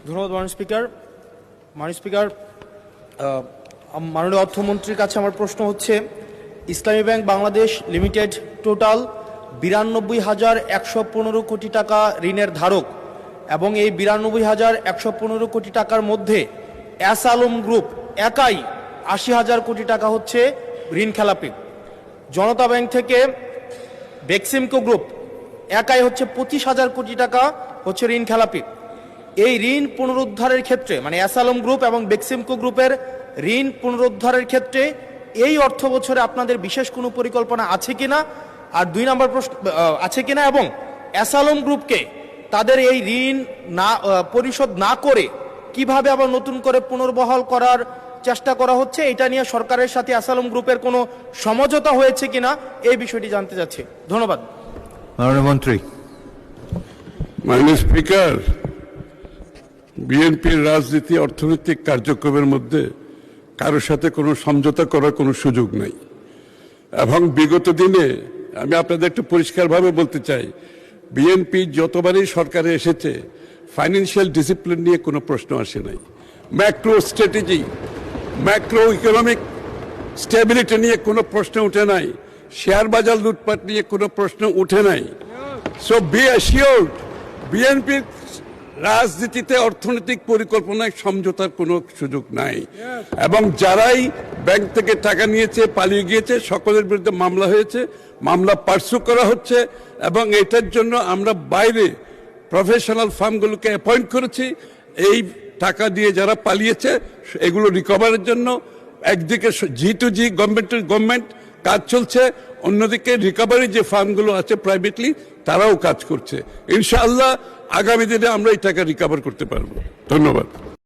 ধন্যবাদ মাননীয় স্পিকার। মাননীয় অর্থমন্ত্রীর কাছে আমার প্রশ্ন হচ্ছে, ইসলামী ব্যাংক বাংলাদেশ লিমিটেড টোটাল 92,115 কোটি টাকা ঋণের ধারক এবং এই 92,115 কোটি টাকার মধ্যে এস আলম গ্রুপ একাই 80,000 কোটি টাকা হচ্ছে ঋণ খেলাপি। জনতা ব্যাংক থেকে বেক্সিমকো গ্রুপ একাই হচ্ছে 25,000 কোটি টাকা হচ্ছে ঋণ খেলাপি। এই ঋণ পুনরুদ্ধারের ক্ষেত্রে মানে এস আলম গ্রুপ এবং বেক্সিমকো গ্রুপের ঋণ পুনরুদ্ধারের ক্ষেত্রে এই অর্থ বছরে আপনাদের বিশেষ কোনো পরিকল্পনা আছে কিনা, আর 2 নম্বর প্রশ্ন আছে কিনা, এবং এস আলম গ্রুপকে তাদের এই ঋণ না পরিশোধ না করে কিভাবে আবার নতুন করে পুনর্বহাল করার চেষ্টা করা হচ্ছে, এটা নিয়ে সরকারের সাথে এস আলম গ্রুপের কোনো সমঝোতা হয়েছে কিনা এই বিষয়টি জানতে চাচ্ছি। ধন্যবাদ। মাননীয় মন্ত্রী। মাননীয় স্পিকার, বিএনপির রাজনীতি অর্থনৈতিক কার্যক্রমের মধ্যে কারোর সাথে কোনো সমঝোতা করার কোনো সুযোগ নেই, এবং বিগত দিনে আমি আপনাদের একটু পরিষ্কারভাবে বলতে চাই, বিএনপি যতবারই সরকারে এসেছে ফাইন্যান্সিয়াল ডিসিপ্লিন নিয়ে কোনো প্রশ্ন আসে নাই, macro strategy macro economic stability নিয়ে কোনো প্রশ্ন উঠে নাই, শেয়ার বাজার লুটপাট নিয়ে কোনো প্রশ্ন উঠে নাই। সো বি অ্যাসিওরড, বিএনপির রাজনীতিতে অর্থনৈতিক পরিকল্পনায় সমঝোতার কোনো সুযোগ নাই, এবং যারাই ব্যাংক থেকে টাকা নিয়েছে পালিয়ে গিয়েছে সকলের বিরুদ্ধে মামলা হয়েছে, মামলা পার্সু করা হচ্ছে, এবং এটার জন্য আমরা বাইরে প্রফেশনাল ফার্মগুলোকে অ্যাপয়েন্ট করেছি এই টাকা দিয়ে যারা পালিয়েছে এগুলো রিকভারের জন্য। একদিকে G2G গভর্নমেন্ট কাজ চলছে, অন্যদিকে রিকভারি যে ফার্মগুলো আছে প্রাইভেটলি তারাও কাজ করছে। ইনশাআল্লাহ আগামী দিনে আমরা এই টাকা রিকভার করতে পারবো। ধন্যবাদ।